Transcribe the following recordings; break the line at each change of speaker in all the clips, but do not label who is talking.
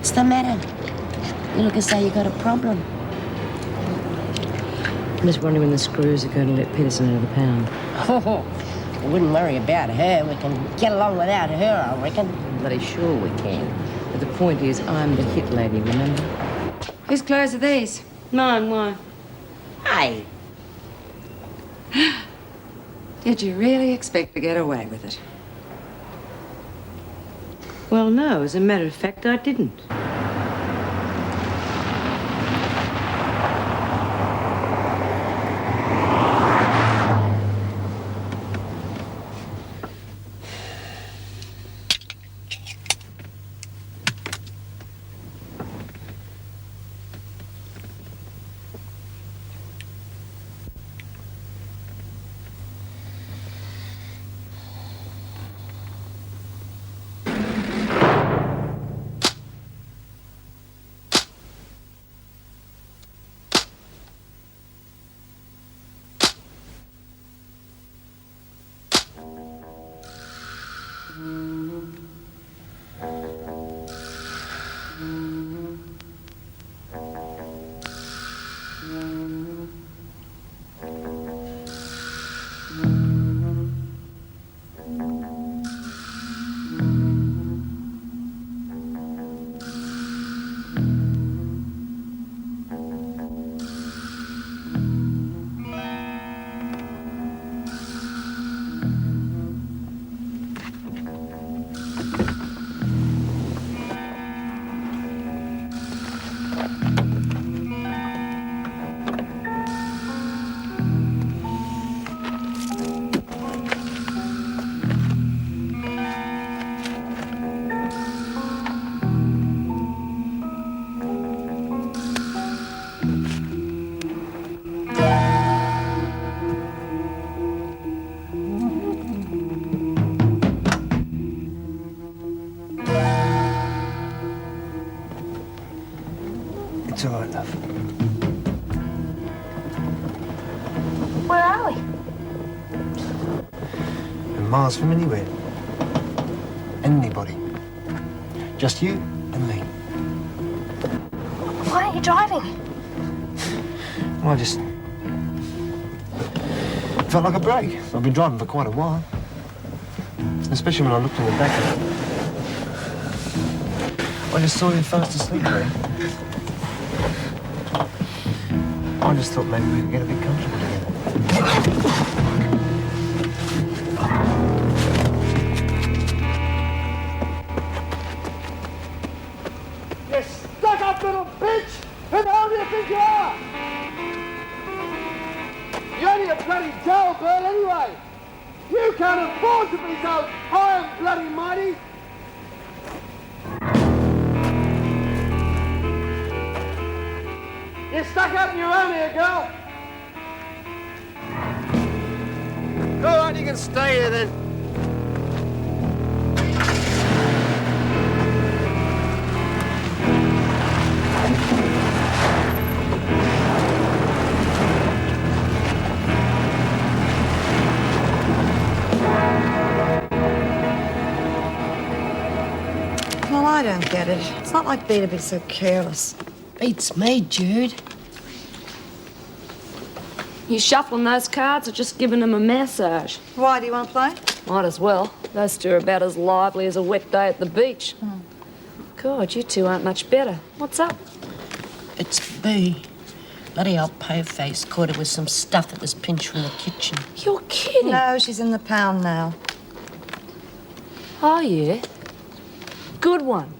What's the matter? You look as though you got a problem.
I'm just wondering when the screws are going to let Peterson out of the pound.
I wouldn't worry about her. We can get along without her, I reckon.
Bloody sure we can. But the point is, I'm the hit lady, remember?
Whose clothes are these?
Mine, why?
Hey!
Did you really expect to get away with it?
Well, no, as a matter of fact, I didn't.
It's all right, love.
Where are we?
We're miles from anywhere. Anybody. Just you and me.
Why aren't you driving?
Well, I just felt like a break. I've been driving for quite a while. Especially when I looked in the back of it. I just saw you fast asleep there. I just thought maybe we could get a bit comfortable together.
You stuck-up little bitch! Who the hell do you think you are? You're only a bloody jailbird anyway! You can't afford to be so high and bloody mighty! You're stuck up in your own here, girl! All right, you can stay here then.
Well, I don't get it. It's not like Bea to be so careless.
Beats me, Jude.
You shuffling those cards or just giving them a massage?
Why, do you want to play?
Might as well. Those two are about as lively as a wet day at the beach. God, you two aren't much better. What's up?
It's Bea. Bloody old po-face caught her with some stuff that was pinched from the kitchen.
You're kidding.
No, she's in the pound now.
Oh, yeah? Good one.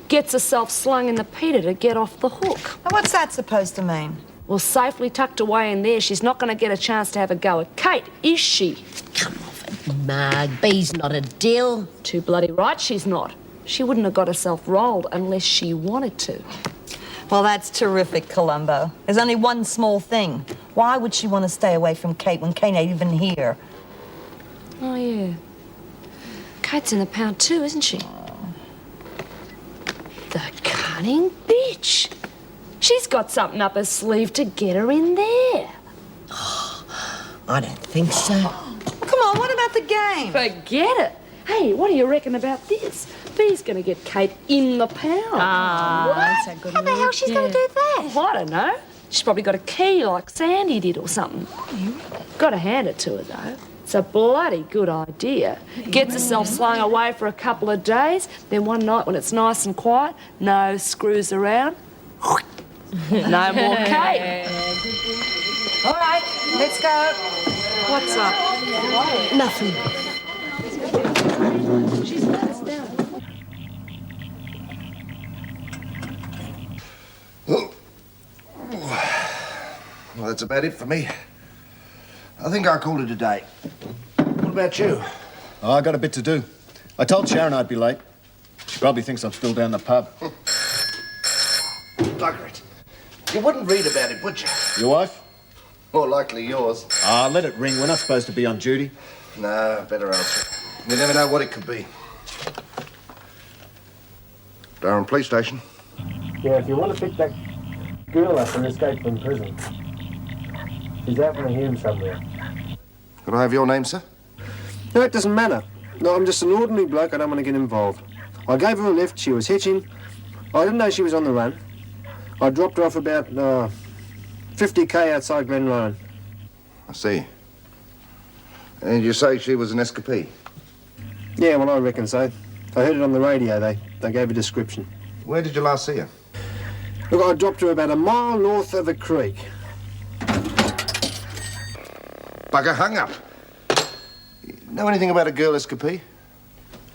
Gets herself slung in the Peter to get off the hook.
Now, what's that supposed to mean?
Well, safely tucked away in there, she's not going to get a chance to have a go at Kate, is she?
Come off it, Marg. Bea's not a dill.
Too bloody right she's not. She wouldn't have got herself rolled unless she wanted to.
Well, that's terrific, Columbo. There's only one small thing. Why would she want to stay away from Kate when Kate ain't even here?
Oh, yeah. Kate's in the pound too, isn't she? The cunning bitch. She's got something up her sleeve to get her in there.
Oh, I don't think so.
Come on, what about the game?
Forget it. Hey, what do you reckon about this? B's going to get Kate in the pound.
That's a good
How the hell she's going to do that?
I don't know. She's probably got a key like Sandy did or something. Got to hand it to her, though. It's a bloody good idea. Gets herself slung away for a couple of days, then one night when it's nice and quiet, no screws around, no more Kate.
All right, let's go.
What's up?
Nothing.
She's let us down.
Well, that's about it for me. I think I'll call it a day. What about you?
Oh, I got a bit to do. I told Sharon I'd be late. She probably thinks I'm still down the pub.
Bugger it. You wouldn't read about it, would you?
Your wife?
More likely yours.
Ah, let it ring. We're not supposed to be on duty.
No, better answer it. You never know what it could be. Durham Police Station.
Yeah, if you want to pick that girl up and escape from prison, she's out in a home somewhere.
Could I have your name, sir?
No, it doesn't matter. No, I'm just an ordinary bloke. I don't want to get involved. I gave her a lift. She was hitching. I didn't know she was on the run. I dropped her off about 50k outside Glen Ryan.
I see. And you say she was an escapee?
Yeah, well, I reckon so. I heard it on the radio. They gave a description.
Where did you last see her?
Look, I dropped her about a mile north of a creek.
Bugger hung up. Know anything about a girl escapee?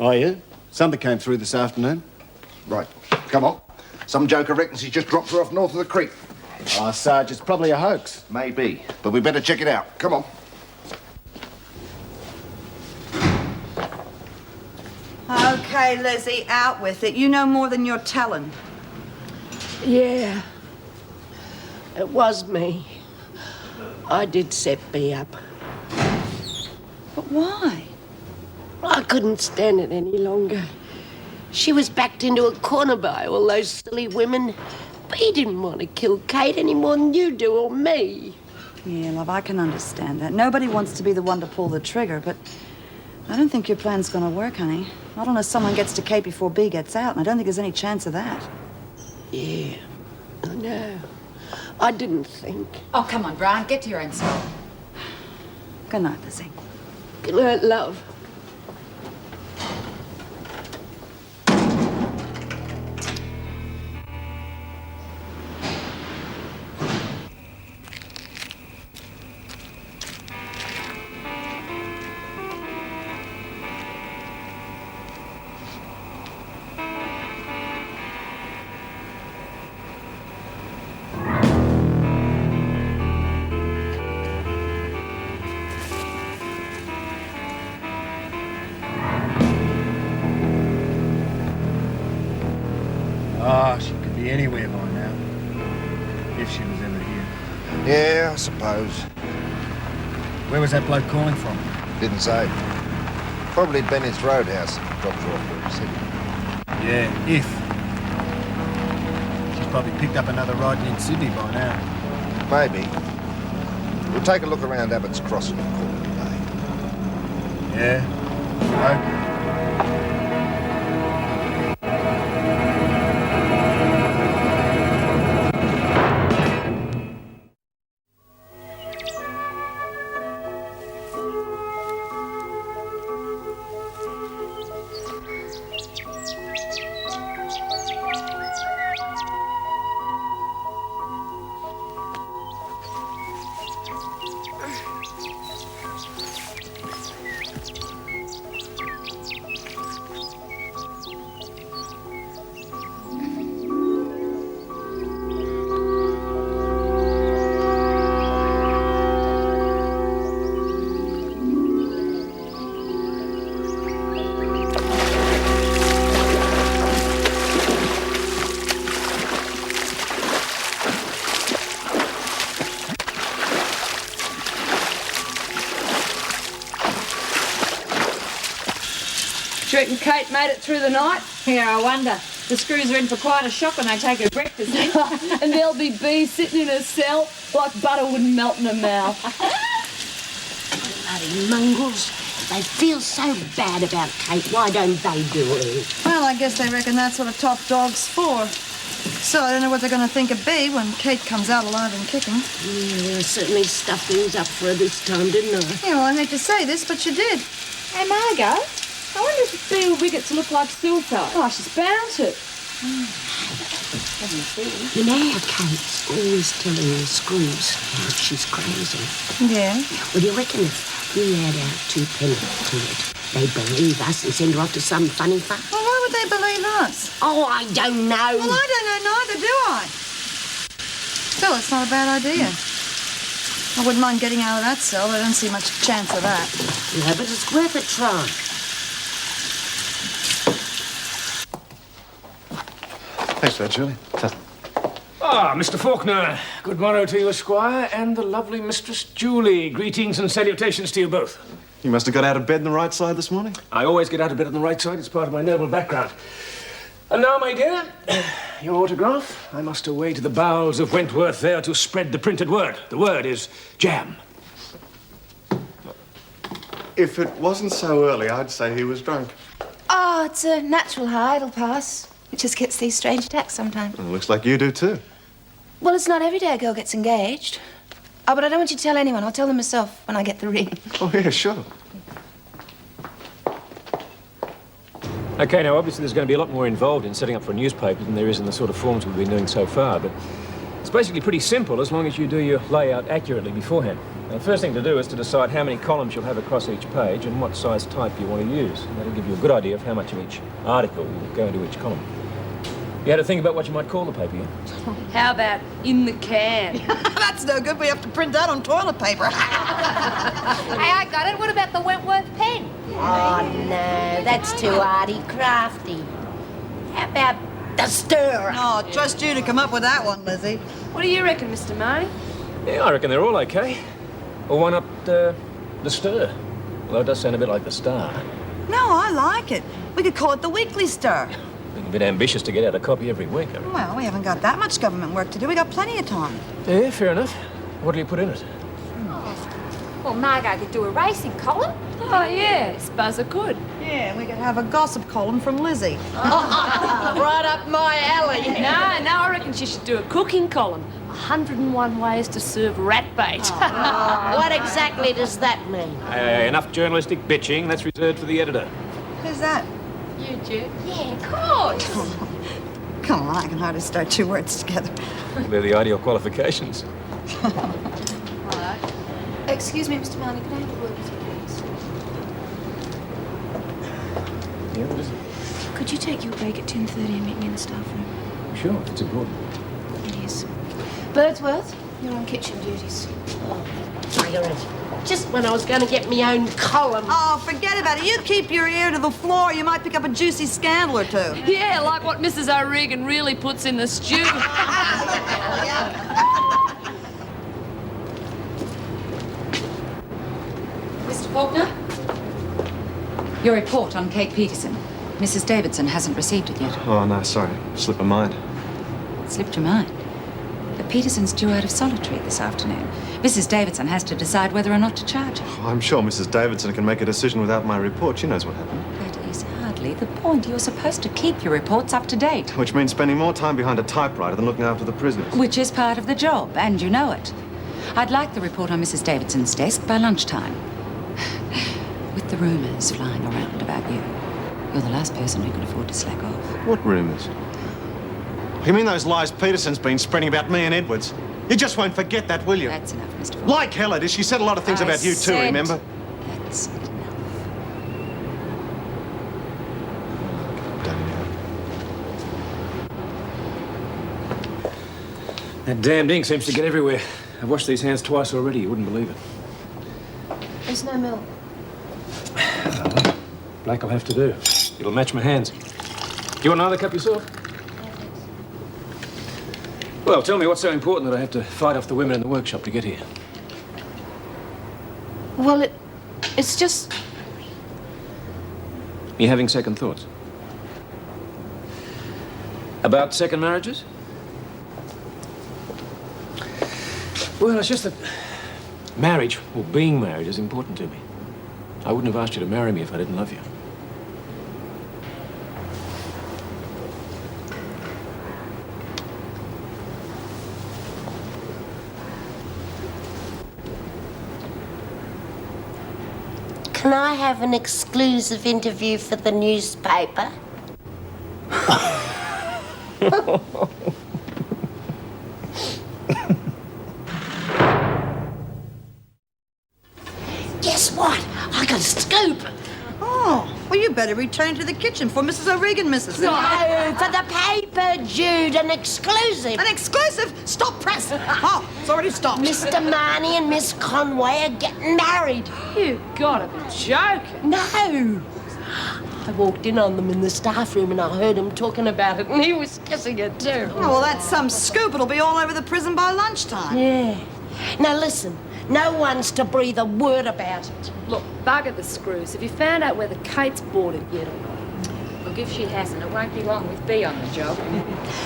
Oh, yeah? Something came through this afternoon.
Right, come on. Some joker reckons he just dropped her off north of the creek.
Oh, Sarge, it's probably a hoax.
Maybe, but we better check it out. Come on.
Okay, Lizzie, out with it. You know more than you're telling.
Yeah. It was me. I did set B up.
But why?
I couldn't stand it any longer. She was backed into a corner by all those silly women. B didn't want to kill Kate any more than you do or me.
Yeah, love, I can understand that. Nobody wants to be the one to pull the trigger, but I don't think your plan's going to work, honey. Not unless someone gets to Kate before B gets out, and I don't think there's any chance of that.
Yeah, I know. I didn't think.
Oh, come on, Bryant, get to your own spot.
Good night, Lizzie.
Good night, love.
Oh, she could be anywhere by now. If she was ever here.
Yeah, I suppose.
Where was that bloke calling from?
Didn't say. Probably Bennett's Roadhouse. Dropped her off where he's heading.
Yeah, if. She's probably picked up another ride in Sydney by now.
Maybe. We'll take a look around Abbott's Crossing and call it a day.
Yeah? Okay.
Do you reckon Kate made it through the night?
Yeah, I wonder. The screws are in for quite a shock when they take her breakfast in.
And there'll be B sitting in her cell like butter wouldn't melt in her mouth.
Bloody mongrels. They feel so bad about Kate. Why don't they do it?
Well, I guess they reckon that's what a top dog's for. So I don't know what they're going to think of B when Kate comes out alive and kicking.
Yeah, they certainly stuffed things up for her this time, didn't they?
Yeah, well, I hate to say this, but you did.
Hey, Margot, I wonder if B will Wiggets look like Silko. Oh, she's bound to.
You know how Kate's always telling the screws how she's crazy?
Yeah.
Well, do you reckon if we add our 2 pennies to it, they'd believe us and send her off to some funny fuck?
Well, why would they believe us?
Oh, I don't know.
Well, I don't know neither, do I? Still, it's not a bad idea. I wouldn't mind getting out of that cell, but I don't see much chance of that.
No, but it's worth a try.
Thanks for that, Julie.
Ah, Mr. Fawkner. Good morrow to you, Esquire, and the lovely Mistress Julie. Greetings and salutations to you both.
You must have got out of bed on the right side this morning.
I always get out of bed on the right side. It's part of my noble background. And now, my dear, your autograph. I must away to the bowels of Wentworth there to spread the printed word. The word is jam.
If it wasn't so early, I'd say he was drunk.
Oh, it's a natural high. It'll pass. It just gets these strange attacks sometimes.
Well, looks like you do, too.
Well, it's not every day a girl gets engaged. Oh, but I don't want you to tell anyone. I'll tell them myself when I get the ring.
Oh, yeah, sure.
Okay, now, obviously there's going to be a lot more involved in setting up for a newspaper than there is in the sort of forms we've been doing so far, but it's basically pretty simple as long as you do your layout accurately beforehand. Now, the first thing to do is to decide how many columns you'll have across each page and what size type you want to use. And that'll give you a good idea of how much of each article will go into each column. You had to think about what you might call the paper, yeah?
How about in the can?
That's no good. We have to print that on toilet paper.
Hey, I got it. What about the Wentworth pen?
Oh, no, that's too arty crafty. How about the stir?
Oh, trust you to come up with that one, Lizzie.
What do you reckon, Mr. Marnie?
Yeah, I reckon they're all okay. Or why not the stir? Although it does sound a bit like the Star.
No, I like it. We could call it the Weekly Star.
A bit ambitious to get out a copy every week, I reckon.
Well, we haven't got that much government work to do. We got plenty of time.
Yeah, fair enough. What'll you put in it?
Well, Margot could do a racing column.
Oh, yes, Buzzer could.
Yeah, we could have a gossip column from Lizzie.
Right up my alley.
No, I reckon she should do a cooking column. 101 ways to serve rat bait.
What exactly does that mean?
Enough journalistic bitching. That's reserved for the editor.
Who's that?
You, Jude.
Yeah, of course.
Come on, I can hardly start 2 words together.
They're the ideal qualifications.
Excuse me, Mr. Marnie, could I have a word with you, please?
Yeah, what is it?
Could you take your break at 10:30 and meet me in the staff room?
Sure, it's important.
It is. Birdsworth, you're on kitchen duties.
Margaret, just when I was going to get my own column.
Oh, forget about it. You keep your ear to the floor. You might pick up a juicy scandal or two.
Yeah, like what Mrs. O'Regan really puts in the stew.
Mr. Fawkner? Your report on Kate Peterson. Mrs. Davidson hasn't received it yet.
Oh, no, sorry. Slipped my mind.
Slipped your mind. But Peterson's due out of solitary this afternoon. Mrs. Davidson has to decide whether or not to charge her.
Oh, I'm sure Mrs. Davidson can make a decision without my report. She knows what happened.
That is hardly the point. You're supposed to keep your reports up to date.
Which means spending more time behind a typewriter than looking after the prisoners.
Which is part of the job, and you know it. I'd like the report on Mrs. Davidson's desk by lunchtime. With the rumours flying around about you, you're the last person who can afford to slack off.
What rumours? You mean those lies Peterson's been spreading about me and Edwards? You just won't forget that, will you?
That's enough, Mr. Fawkner.
Like hell it is. She said a lot of things about you too, remember?
That's enough.
That damned ink seems to get everywhere. I've washed these hands twice already. You wouldn't believe it.
There's no milk.
Black will have to do. It'll match my hands. Do you want another cup yourself? Well, tell me what's so important that I have to fight off the women in the workshop to get here?
Well, it's just...
You're having second thoughts? About second marriages? Well, it's just that marriage, or being married, is important to me. I wouldn't have asked you to marry me if I didn't love you.
Can I have an exclusive interview for the newspaper? Guess what? I got a scoop.
Oh, well, you better return to the kitchen for Mrs. O'Regan, Mrs.
No, for the paper, Jude, an exclusive.
An exclusive? Stop press. Oh, it's already stopped.
Mr. Marnie and Miss Conway are getting married.
You gotta be joking.
No. I walked in on them in the staff room and I heard him talking about it and he was kissing her too.
Oh, well, that's some scoop. It'll be all over the prison by lunchtime.
Yeah. Now listen, no one's to breathe a word about it.
Look, bugger the screws. Have you found out whether Kate's boarded yet or not?
Look, if she hasn't, it won't be long with B on the job.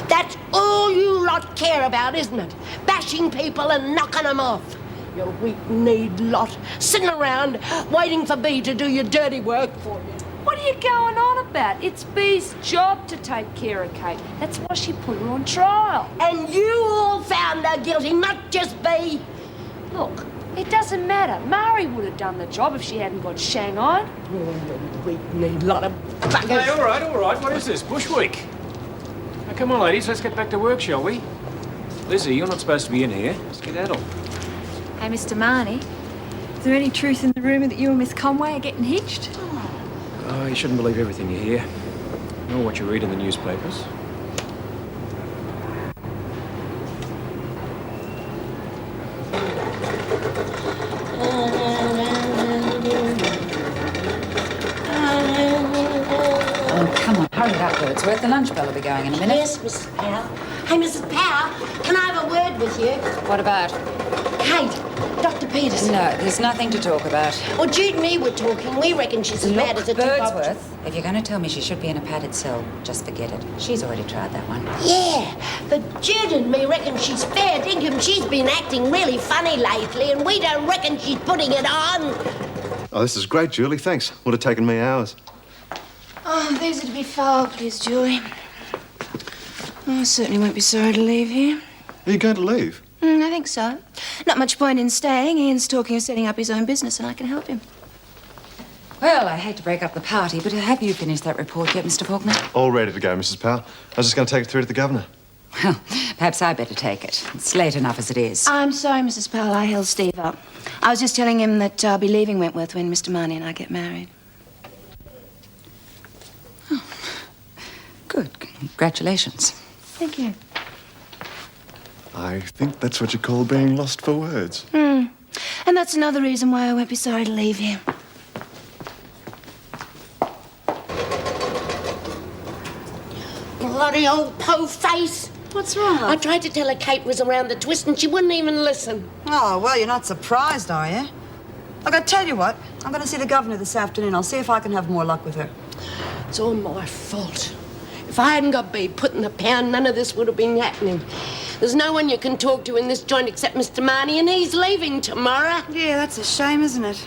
That's all you lot care about, isn't it? Bashing people and knocking them off. You weak-kneed lot, sitting around waiting for B to do your dirty work for you.
What are you going on about? It's B's job to take care of Kate. That's why she put her on trial.
And you all found her guilty, not just B.
Look, it doesn't matter. Mari would have done the job if she hadn't got shanghaied.
Oh, you weak-kneed lot of buggers.
Hey, all right. What is this, Bush Week? Now, come on, ladies, let's get back to work, shall we? Lizzie, you're not supposed to be in here. Skedaddle.
Hey, Mr. Marnie, is there any truth in the rumour that you and Miss Conway are getting hitched?
Oh, you shouldn't believe everything you hear, nor what you read in the newspapers.
Oh, come on, hurry it up, Birdsworth. The lunch bell will be going in a minute.
Yes, Mrs. Powell. Hey, Mrs. Powell, can I have a word with you?
What about?
Kate, Dr. Peterson.
No, there's nothing to talk about.
Well, Jude and me were talking. We reckon she's as bad as a
Birdsworth, if you're going to tell me she should be in a padded cell, just forget it. She's already tried that one.
Yeah, but Jude and me reckon she's fair dinkum. She's been acting really funny lately, and we don't reckon she's putting it on.
Oh, this is great, Julie. Thanks. Would have taken me hours.
Oh, these are to be filed, please, Julie. I certainly won't be sorry to leave here.
Are you going to leave?
I think so. Not much point in staying. Ian's talking of setting up his own business, and I can help him.
Well, I hate to break up the party, but have you finished that report yet, Mr. Fawkner?
All ready to go, Mrs. Powell. I was just going to take it through to the governor.
Well, perhaps I better take it. It's late enough as it is.
I'm sorry, Mrs. Powell. I held Steve up. I was just telling him that I'll be leaving Wentworth when Mr. Marnie and I get married.
Oh, good. Congratulations.
Thank you.
I think that's what you call being lost for words.
And that's another reason why I won't be sorry to leave here.
Bloody old po-face.
What's wrong?
I tried to tell her Kate was around the twist and she wouldn't even listen.
Oh, well, you're not surprised, are you? Look, I tell you what, I'm going to see the governor this afternoon. I'll see if I can have more luck with her.
It's all my fault. If I hadn't got B put in the pound, none of this would have been happening. There's no one you can talk to in this joint except Mr. Marnie, and he's leaving tomorrow.
Yeah, that's a shame, isn't it?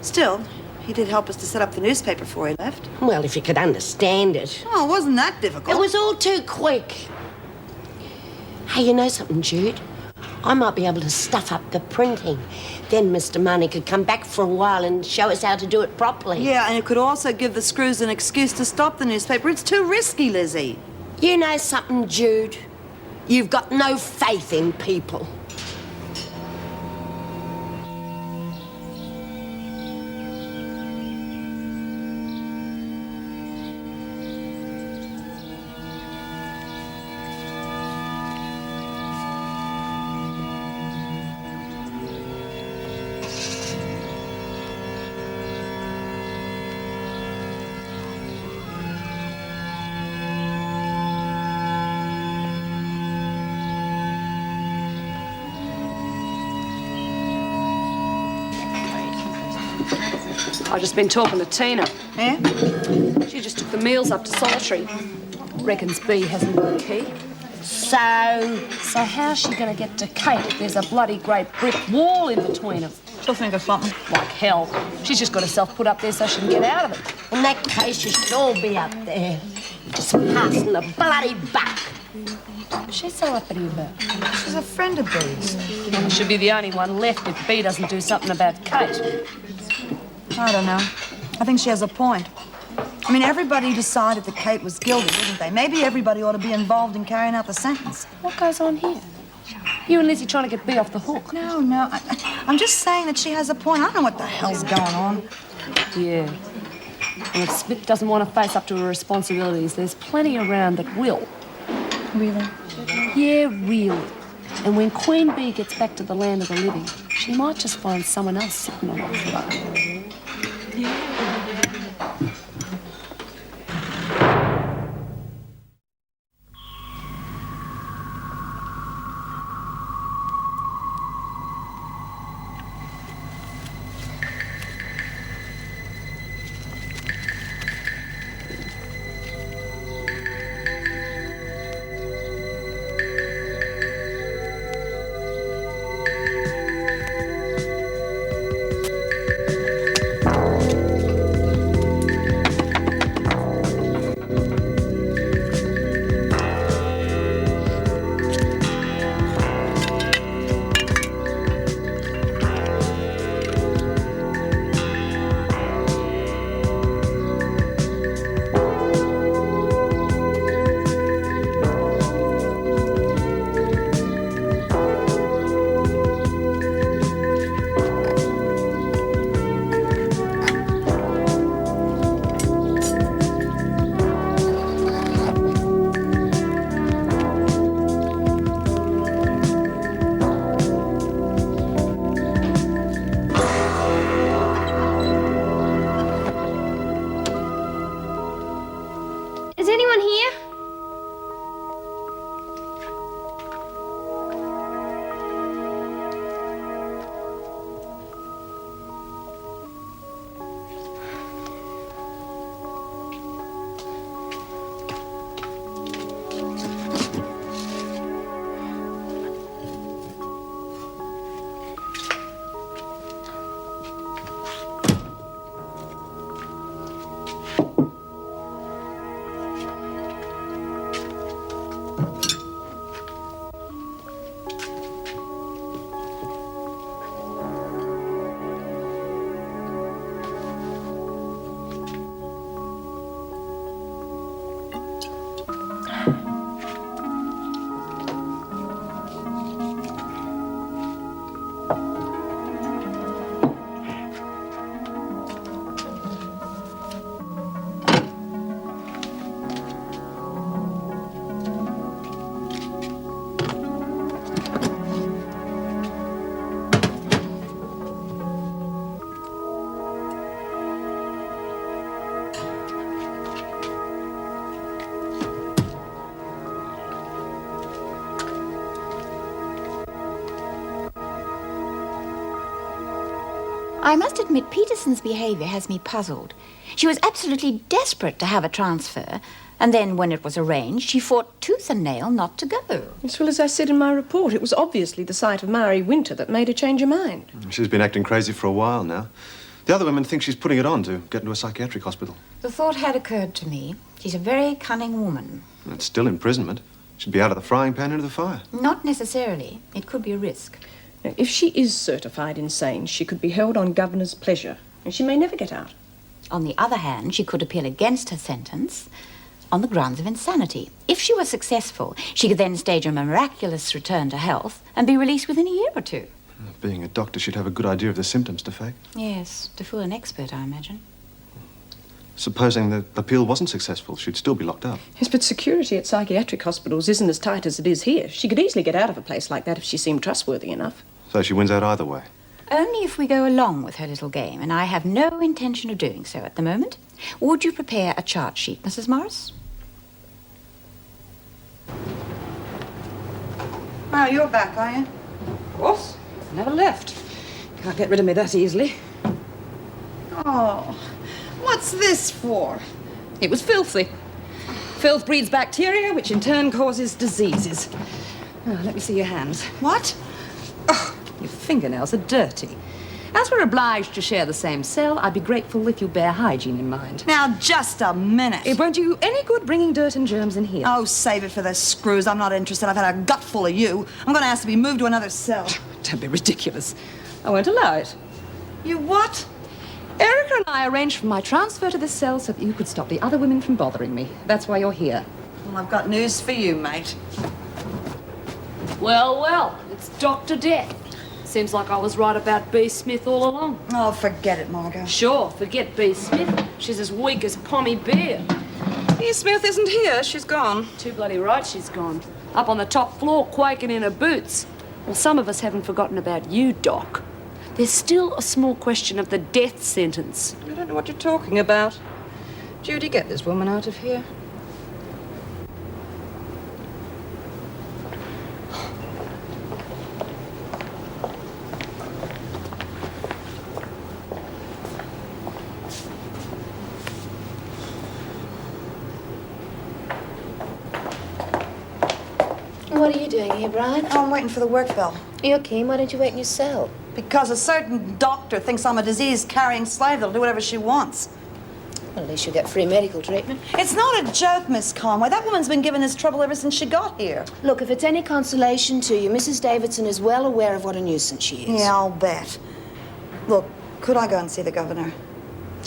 Still, he did help us to set up the newspaper before he left.
Well, if you could understand it.
Oh, it wasn't that difficult.
It was all too quick. Hey, you know something, Jude? I might be able to stuff up the printing. Then Mr. Marnie could come back for a while and show us how to do it properly.
Yeah, and it could also give the screws an excuse to stop the newspaper. It's too risky, Lizzie.
You know something, Jude? You've got no faith in people.
I've just been talking to Tina.
Yeah?
She just took the meals up to solitary. Reckons B hasn't got a key.
So
how's she going to get to Kate if there's a bloody great brick wall in between them?
She'll think of something.
Like hell. She's just got herself put up there so she can get out of it.
In that case, you should all be up there. Just passing the bloody buck.
What's she so uppity about?
She's a friend of Bee's.
Well, she'll be the only one left if Bea doesn't do something about Kate.
I don't know. I think she has a point. I mean, everybody decided that Kate was guilty, didn't they? Maybe everybody ought to be involved in carrying out the sentence.
What goes on here? You and Lizzie trying to get Bea off the hook?
No. I'm just saying that she has a point. I don't know what the hell's going on.
Yeah. And if Smith doesn't want to face up to her responsibilities, there's plenty around that will.
Really?
Yeah, really. And when Queen Bee gets back to the land of the living, she might just find someone else sitting on her throne.
I must admit Peterson's behaviour has me puzzled. She was absolutely desperate to have a transfer, and then when it was arranged, she fought tooth and nail not to go.
As well as I said in my report, it was obviously the sight of Marie Winter that made her change her mind.
She's been acting crazy for a while now. The other women think she's putting it on to get into a psychiatric hospital.
The thought had occurred to me. She's a very cunning woman.
It's still imprisonment. She'd be out of the frying pan into the fire.
Not necessarily. It could be a risk.
Now, if she is certified insane, she could be held on governor's pleasure, and she may never get out.
On the other hand, she could appeal against her sentence on the grounds of insanity. If she were successful, she could then stage a miraculous return to health and be released within a year or two.
Being a doctor, she'd have a good idea of the symptoms to fake.
Yes, to fool an expert, I imagine.
Supposing the appeal wasn't successful, she'd still be locked up.
Yes, but security at psychiatric hospitals isn't as tight as it is here. She could easily get out of a place like that if she seemed trustworthy enough.
So she wins out either way?
Only if we go along with her little game, and I have no intention of doing so at the moment. Would you prepare a chart sheet, Mrs. Morris?
Oh, you're back, are you?
Of course. Never left. Can't get rid of me that easily.
Oh, what's this for?
It was filthy. Filth breeds bacteria, which in turn causes diseases. Oh, let me see your hands.
What?
Oh, your fingernails are dirty. As we're obliged to share the same cell, I'd be grateful if you bear hygiene in mind.
Now, just a minute.
It won't do you any good bringing dirt and germs in here.
Oh, save it for the screws. I'm not interested. I've had a gut full of you. I'm going to ask to be moved to another cell.
Don't be ridiculous. I won't allow it.
You what?
Erica and I arranged for my transfer to this cell so that you could stop the other women from bothering me. That's why you're here.
Well, I've got news for you, mate.
Well, well, it's Dr. Death. Seems like I was right about B. Smith all along.
Oh, forget it, Margot.
Sure, forget B. Smith. She's as weak as Pommy Bear.
B. Smith isn't here. She's gone.
Too bloody right she's gone. Up on the top floor, quaking in her boots. Well, some of us haven't forgotten about you, Doc. There's still a small question of the death sentence.
I don't know what you're talking about. Judy, get this woman out of here.
What are you doing here, Bryant?
Oh, I'm waiting for the work bell.
You're keen. Why don't you wait in your cell?
Because a certain doctor thinks I'm a disease-carrying slave that'll do whatever she wants.
Well, at least you'll get free medical treatment.
It's not a joke, Miss Conway. That woman's been giving this trouble ever since she got here.
Look, if it's any consolation to you, Mrs. Davidson is well aware of what a nuisance she is.
Yeah, I'll bet. Look, could I go and see the governor?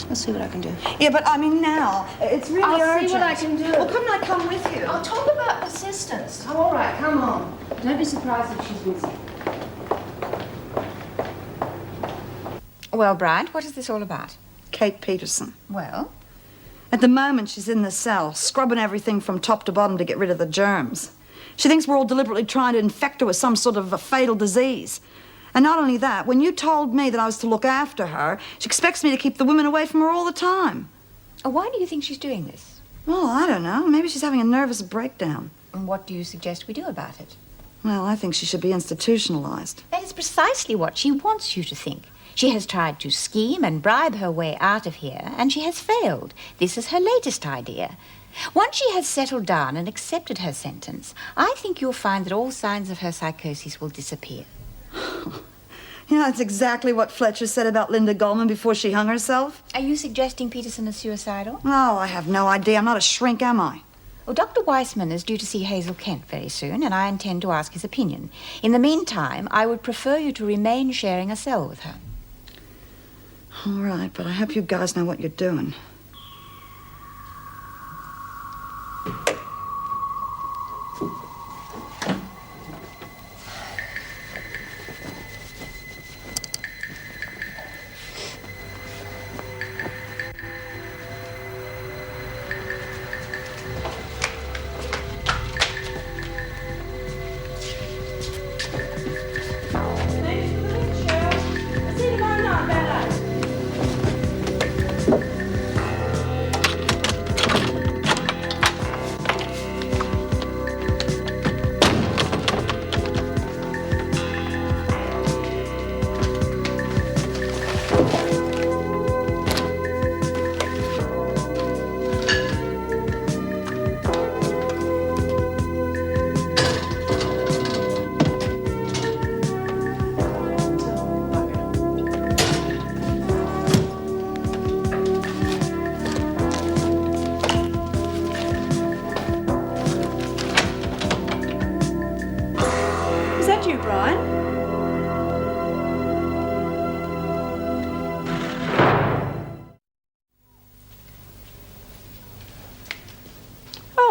I'll see what I can do.
Yeah, but I mean now. It's really urgent.
I'll see what I can do.
Well, couldn't I come with you?
I'll talk about persistence. Oh, all right, come on. Don't be surprised if she's busy.
Well, Bryant, what is this all about?
Kate Peterson.
Well?
At the moment, she's in the cell, scrubbing everything from top to bottom to get rid of the germs. She thinks we're all deliberately trying to infect her with some sort of a fatal disease. And not only that, when you told me that I was to look after her, she expects me to keep the women away from her all the time.
Why do you think she's doing this?
Well, I don't know. Maybe she's having a nervous breakdown.
And what do you suggest we do about it?
Well, I think she should be institutionalized.
That is precisely what she wants you to think. She has tried to scheme and bribe her way out of here, and she has failed. This is her latest idea. Once she has settled down and accepted her sentence, I think you'll find that all signs of her psychosis will disappear.
You know, that's exactly what Fletcher said about Linda Goldman before she hung herself.
Are you suggesting Peterson is suicidal?
Oh, I have no idea. I'm not a shrink, am I?
Well, Dr. Weissman is due to see Hazel Kent very soon, and I intend to ask his opinion. In the meantime, I would prefer you to remain sharing a cell with her.
All right, but I hope you guys know what you're doing.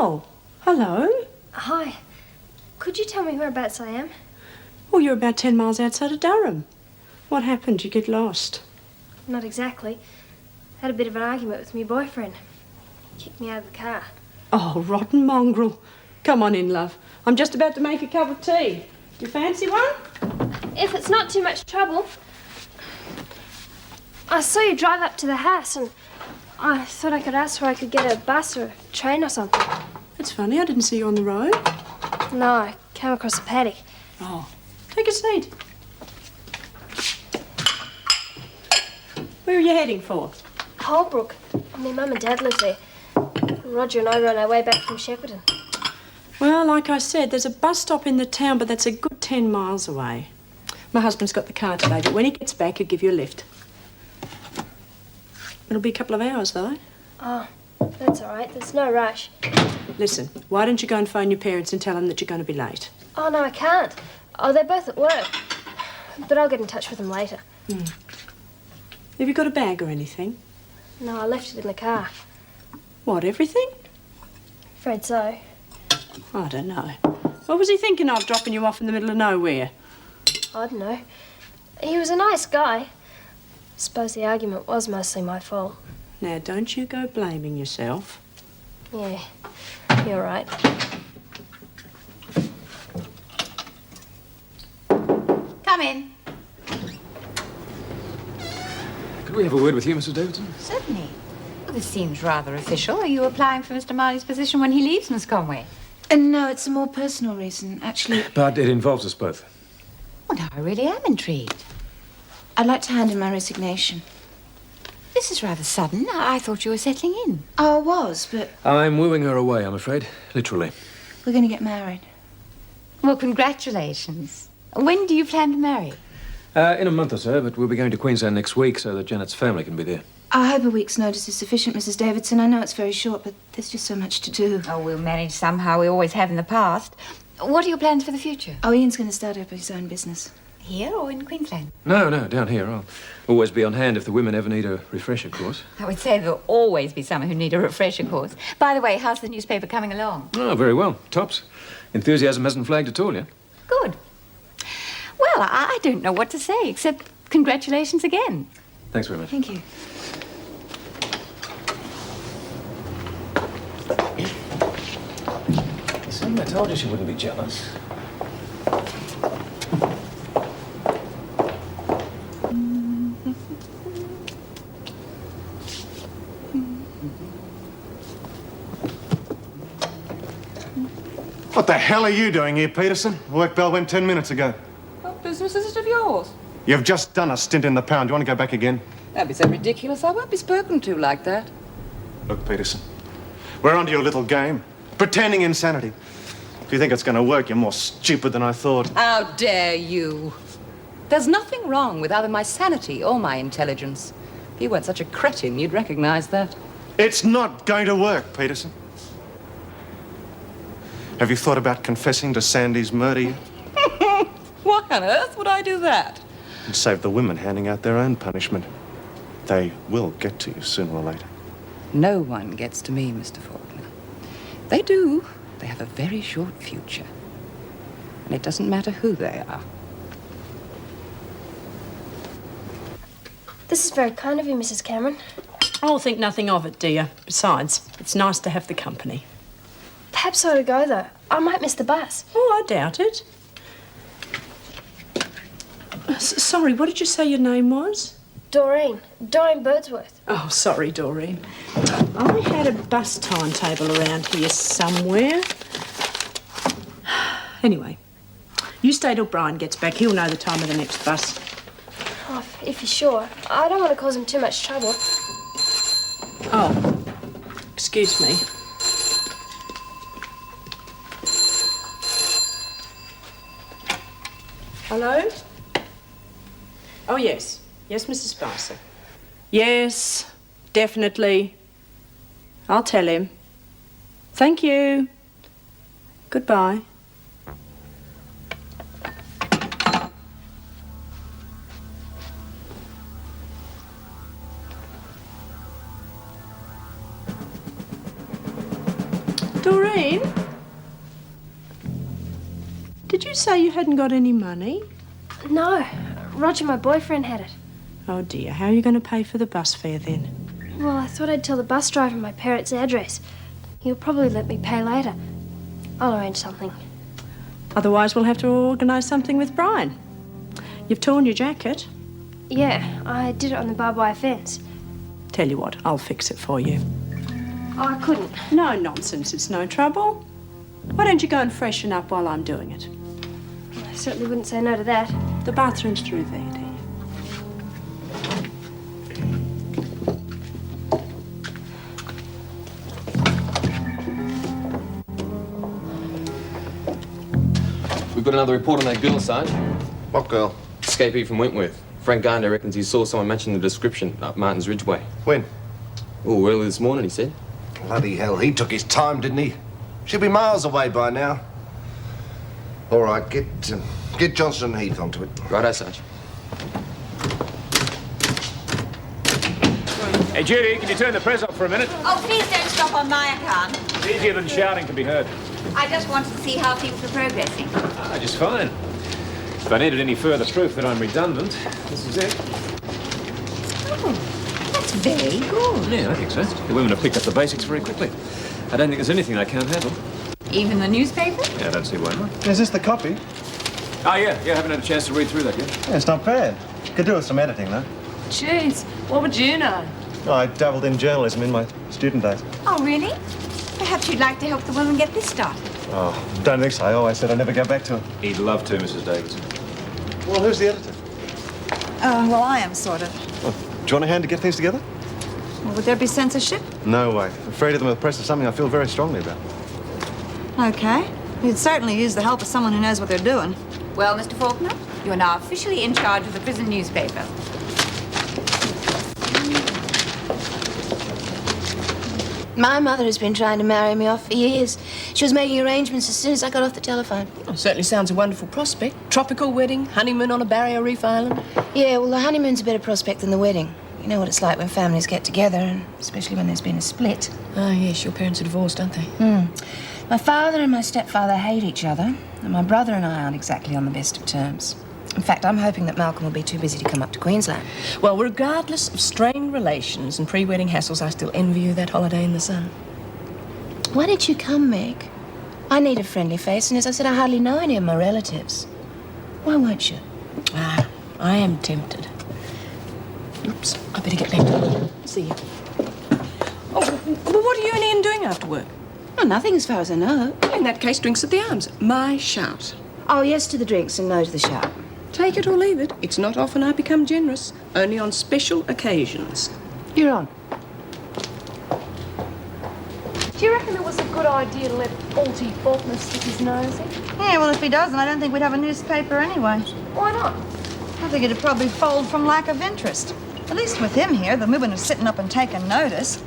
Oh, hello.
Hi. Could you tell me whereabouts I am?
Well, you're about 10 miles outside of Durham. What happened? You get lost?
Not exactly. Had a bit of an argument with my boyfriend. Kicked me out of the car.
Oh, rotten mongrel. Come on in, love. I'm just about to make a cup of tea. You fancy one?
If it's not too much trouble. I saw you drive up to the house and I thought I could ask where I could get a bus or a train or something.
That's funny. I didn't see you on the road.
No, I came across a paddock.
Oh, take a seat. Where are you heading for?
Holbrook. My mum and dad live there. Roger and I were on our way back from Shepparton.
Well, like I said, there's a bus stop in the town, but that's a good 10 miles away. My husband's got the car today, but when he gets back, he'll give you a lift. It'll be a couple of hours, though.
Oh, that's all right. There's no rush.
Listen, why don't you go and phone your parents and tell them that you're going to be late?
Oh, no, I can't. Oh, they're both at work. But I'll get in touch with them later.
Have you got a bag or anything?
No, I left it in the car.
What, everything?
Afraid so.
I don't know. What was he thinking of, dropping you off in the middle of nowhere?
I don't know. He was a nice guy. Suppose the argument was mostly my fault.
Now, don't you go blaming yourself.
Yeah, you're right.
Come in.
Could we have a word with you, Mrs. Davidson?
Certainly. Well, this seems rather official. Are you applying for Mr. Marley's position when he leaves, Miss Conway?
No, it's a more personal reason, actually.
But it involves us both.
Well, now, I really am intrigued.
I'd like to hand in my resignation.
This is rather sudden. I thought you were settling in.
Oh, I was, but
I'm wooing her away, I'm afraid. Literally.
we're going to get married.
Well, congratulations. When do you plan to marry?
In a month or so, but we'll be going to Queensland next week so that Janet's family can be there.
I hope a week's notice is sufficient, Mrs. Davidson. I know it's very short, but there's just so much to do.
Oh, we'll manage somehow. We always have in the past. What are your plans for the future?
Oh, Ian's going to start up his own business.
Here or in Queensland?
No, down here. I'll always be on hand if the women ever need a refresher course.
I would say there'll always be someone who need a refresher course. By the way, how's the newspaper coming along?
Oh, very well. Tops. Enthusiasm hasn't flagged at all yet.
Good. Well, I don't know what to say, except congratulations again.
Thanks very much.
Thank you.
See, I told you she wouldn't be jealous.
What the hell are you doing here, Peterson? Work bell went 10 minutes ago.
What business is it of yours?
You've just done a stint in the pound. Do you want to go back again?
That'd be so ridiculous. I won't be spoken to like that.
Look, Peterson, we're onto your little game. Pretending insanity. If you think it's going to work, you're more stupid than I thought.
How dare you? There's nothing wrong with either my sanity or my intelligence. If you weren't such a cretin, you'd recognize that.
It's not going to work, Peterson. Have you thought about confessing to Sandy's murder yet?
Why on earth would I do that?
And save the women handing out their own punishment. They will get to you sooner or later.
No one gets to me, Mr. Fawkner. They do. They have a very short future. And it doesn't matter who they are.
This is very kind of you, Mrs. Cameron.
I'll think nothing of it, dear. Besides, it's nice to have the company.
Perhaps I ought to go, though. I might miss the bus.
Oh, I doubt it. Sorry, what did you say your name was?
Doreen. Doreen Birdsworth.
Oh, sorry, Doreen. I had a bus timetable around here somewhere. Anyway, you stay till Bryant gets back. He'll know the time of the next bus.
Oh, if you're sure. I don't want to cause him too much trouble.
Oh, excuse me. Hello? Oh, yes. Yes, Mrs. Spicer. Yes, definitely. I'll tell him. Thank you. Goodbye. Doreen? Did you say you hadn't got any money?
No. Roger, my boyfriend, had it.
Oh, dear. How are you going to pay for the bus fare, then?
Well, I thought I'd tell the bus driver my parents' address. He'll probably let me pay later. I'll arrange something.
Otherwise, we'll have to organise something with Brian. You've torn your jacket.
Yeah, I did it on the barbed wire fence.
Tell you what, I'll fix it for you.
Oh, I couldn't.
No nonsense, it's no trouble. Why don't you go and freshen up while I'm doing it?
I certainly wouldn't say no to that.
The bathroom's through there, dear.
We've got another report on that girl, Sarge.
What girl?
escapee from Wentworth. Frank Gardner reckons he saw someone matching the description up Martin's Ridgeway.
When?
Oh, early this morning, he said.
Bloody hell, he took his time, didn't he? She'll be miles away by now. All right, get Johnson and Heath onto it.
Righto, Sarge.
Hey, Judy, can you turn the press off for a minute?
Oh, please don't stop on my account.
It's easier than shouting to be heard.
I just wanted to see how things were progressing.
Just fine. If I needed any further proof that I'm redundant, this is it.
Oh, that's very good.
Yeah, I think so. The women have picked up the basics very quickly. I don't think there's anything they can't handle.
Even the newspaper?
Yeah, I don't see why not.
Is this the copy?
Oh, yeah, I haven't had a chance to read through that yet.
Yeah, it's not bad. Could do with some editing, though.
Jeez, what would you know?
I dabbled in journalism in my student days.
Oh, really? Perhaps you'd like to help the woman get this started.
Oh, don't think so. I always said I'd never go back to it.
He'd love to, Mrs. Davidson.
Well, who's the editor?
Well, I am, sort of.
Well, do you want a hand to get things together?
Well, would there be censorship?
No way. Afraid of them with the press is something I feel very strongly about.
Okay. You'd certainly use the help of someone who knows what they're doing.
Well, Mr. Fawkner, you are now officially in charge of the prison newspaper.
My mother has been trying to marry me off for years. She was making arrangements as soon as I got off the telephone.
Oh, certainly sounds a wonderful prospect. Tropical wedding, honeymoon on a barrier reef island.
Yeah, well, the honeymoon's a better prospect than the wedding. You know what it's like when families get together, and especially when there's been a split.
Oh, yes, your parents are divorced, aren't they?
My father and my stepfather hate each other, and my brother and I aren't exactly on the best of terms. In fact, I'm hoping that Malcolm will be too busy to come up to Queensland.
Well, regardless of strained relations and pre-wedding hassles, I still envy you that holiday in the sun.
Why did you come, Meg? I need a friendly face, and as I said, I hardly know any of my relatives. Why won't you?
I am tempted. Oops, I better get back. See you. Oh, well, what are you and Ian doing after work?
Oh, nothing as far as I know.
In that case, drinks at the Arms. My shout.
Oh, yes to the drinks and no to the shout.
Take it or leave it. It's not often I become generous. Only on special occasions.
You're on.
Do you reckon it was a good idea to let Balty Fawkner stick his nose in?
Yeah, well, if he doesn't, I don't think we'd have a newspaper anyway.
Why not?
I think it'd probably fold from lack of interest. At least with him here, the women are sitting up and taking notice.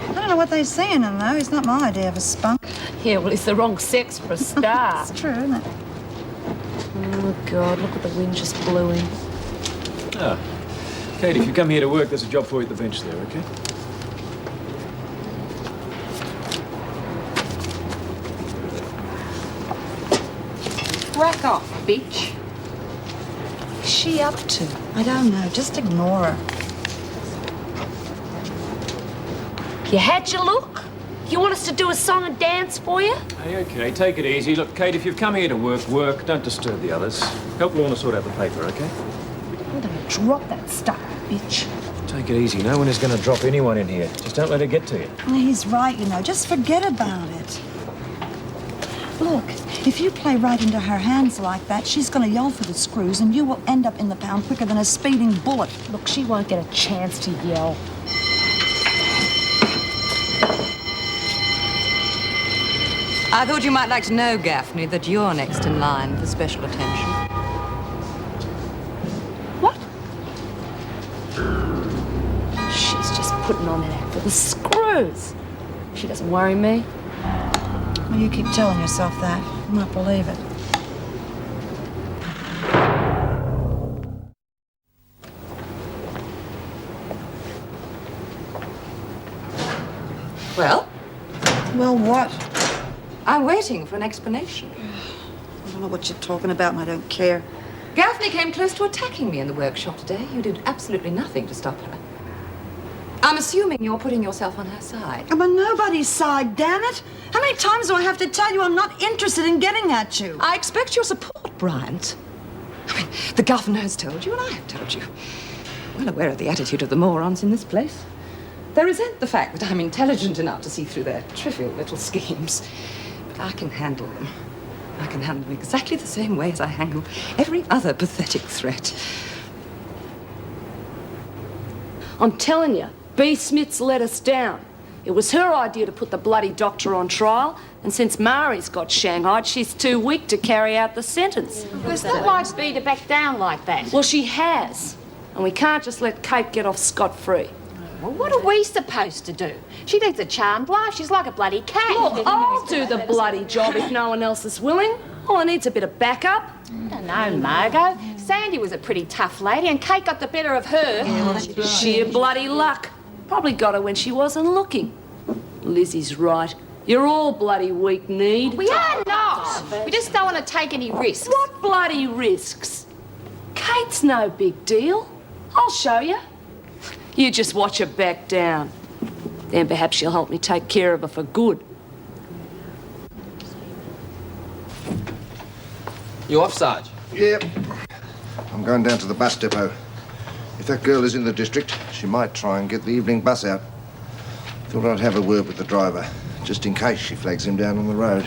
I don't know what they see in him, though. He's not my idea of a spunk.
Yeah, well, he's the wrong sex for a star.
It's true, isn't it?
Oh, God, look what the wind just blew in.
Ah. Kate, if you come here to work, there's a job for you at the bench there, okay?
Whack off, bitch.
What's she up to?
I don't know. Just ignore her.
You had your look? You want us to do a song and dance for you?
Hey, okay, take it easy. Look, Kate, if you've come here to work. Don't disturb the others. Help Lorna sort out the paper, okay?
I'm gonna drop that stuff, bitch.
Take it easy. No one is going to drop anyone in here. Just don't let it get to you.
Well, he's right, you know. Just forget about it. Look, if you play right into her hands like that, she's going to yell for the screws and you will end up in the pound quicker than a speeding bullet.
Look, she won't get a chance to yell.
I thought you might like to know, Gaffney, that you're next in line for special attention.
What? She's just putting on an act for the screws. She doesn't worry me.
Well, you keep telling yourself that. You might believe it.
Well?
Well, what?
I'm waiting for an explanation.
I don't know what you're talking about, and I don't care.
Gaffney came close to attacking me in the workshop today. You did absolutely nothing to stop her. I'm assuming you're putting yourself on her side.
I'm on nobody's side, damn it! How many times do I have to tell you I'm not interested in getting at you?
I expect your support, Bryant. I mean, the governor has told you, and I have told you. Well aware of the attitude of the morons in this place. They resent the fact that I'm intelligent enough to see through their trivial little schemes. But I can handle them. I can handle them exactly the same way as I handle every other pathetic threat.
I'm telling you, B. Smith's let us down. It was her idea to put the bloody doctor on trial. And since Mari's got shanghaied, she's too weak to carry out the sentence.
Well, it's not like Bea to back down like that.
Well, she has. And we can't just let Kate get off scot-free.
Well, what are we supposed to do? She leads a charmed life. She's like a bloody cat.
Well, I'll do the bloody job if no one else is willing. All I need's a bit of backup.
I don't know, Margot. Sandy was a pretty tough lady and Kate got the better of her.
Sheer bloody luck. Probably got her when she wasn't looking. Lizzie's right. You're all bloody weak-kneed.
We are not. We just don't want to take any risks.
What bloody risks? Kate's no big deal. I'll show you. You just watch her back down. Then perhaps she'll help me take care of her for good.
You off, Sarge?
Yep. I'm going down to the bus depot. If that girl is in the district, she might try and get the evening bus out. Thought I'd have a word with the driver, just in case she flags him down on the road.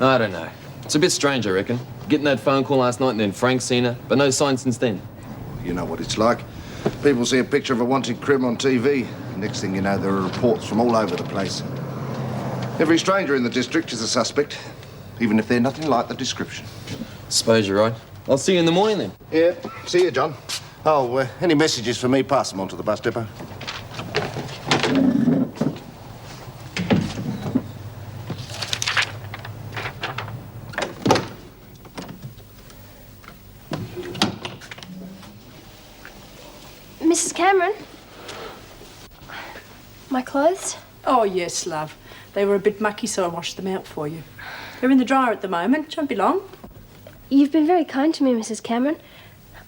I don't know. It's a bit strange, I reckon. Getting that phone call last night and then Frank seen her, but no sign since then.
You know what it's like. People see a picture of a wanted crime on TV. Next thing you know, there are reports from all over the place. Every stranger in the district is a suspect, even if they're nothing like the description.
Suppose you're right. I'll see you in the morning then.
Yeah, see you, John. Oh, any messages for me, pass them on to the bus depot.
Mrs. Cameron? My clothes?
Oh, yes, love. They were a bit mucky, so I washed them out for you. They're in the dryer at the moment. Won't be long.
You've been very kind to me, Mrs. Cameron.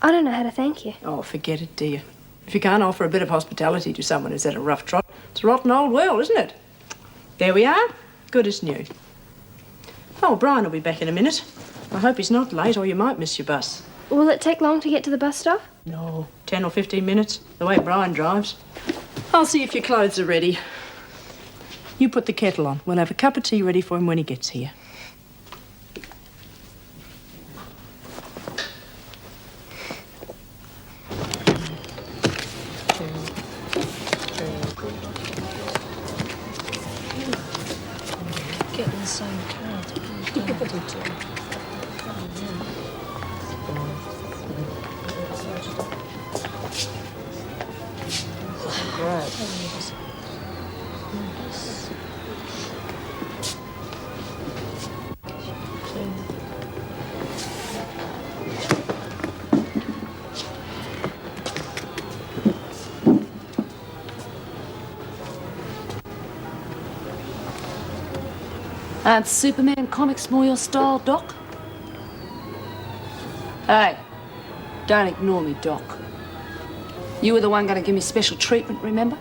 I don't know how to thank you.
Oh, forget it, dear. If you can't offer a bit of hospitality to someone who's had a rough trot, it's a rotten old world, isn't it? There we are. Good as new. Oh, Brian will be back in a minute. I hope he's not late, or you might miss your bus.
Will it take long to get to the bus stop?
No, 10 or 15 minutes, the way Brian drives. I'll see if your clothes are ready. You put the kettle on. We'll have a cup of tea ready for him when he gets here.
Get in the same car. Aren't Superman comics more your style, Doc? Hey, don't ignore me, Doc. You were the one going to give me special treatment, remember?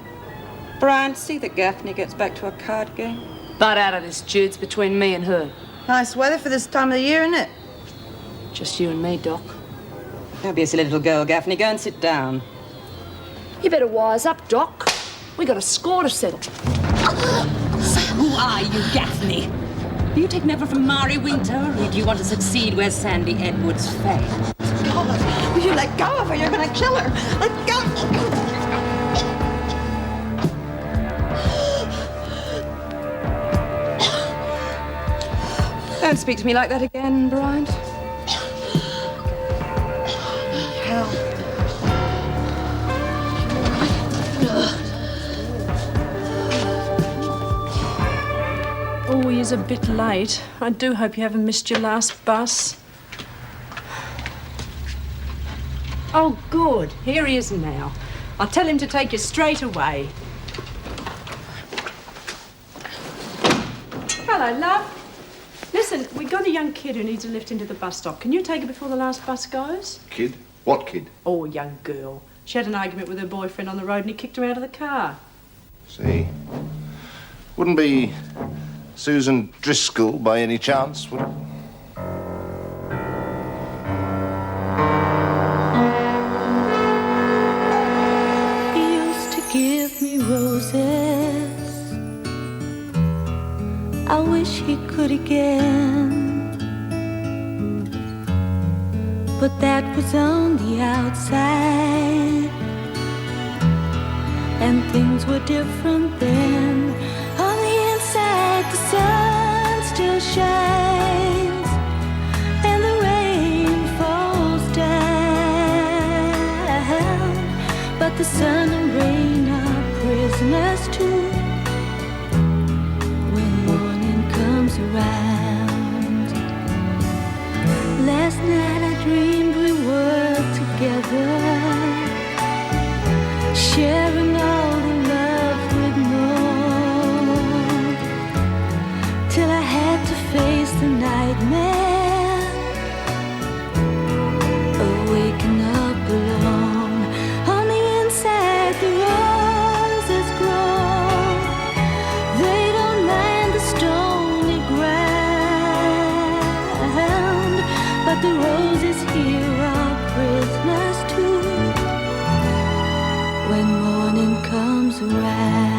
Bryant, see that Gaffney gets back to a card game.
Butt out of this, Jude's between me and her.
Nice weather for this time of the year, isn't it?
Just you and me, Doc.
Don't be a silly little girl, Gaffney. Go and sit down.
You better wise up, Doc. We got a score to settle.
Who are you, Gaffney? Are you taking over from Mari Winter, or do you want to succeed where Sandy Edwards failed?
God, will you let go of her? You're going to kill her. Let go.
Don't speak to me like that again, Bryant.
Hell.
Oh, he is a bit late. I do hope you haven't missed your last bus. Oh, good. Here he is now. I'll tell him to take you straight away. Hello, love. Listen, we got a young kid who needs a lift into the bus stop. Can you take her before the last bus goes?
Kid? What kid?
Oh, a young girl. She had an argument with her boyfriend on the road and he kicked her out of the car.
See. Wouldn't be Susan Driscoll by any chance, would it?
He used to give me roses. I wish he could again. But that was on the outside, and things were different then. On the inside, the sun sun shines and the rain falls down, but the sun and rain are prisoners too. When morning comes around, last night I dreamed we were together, sharing all the love we'd known, till I had to face the nightmare, waking up alone. On the inside the roses grow, they don't mind the stony ground, but the roses here are prisoners too. When morning comes around.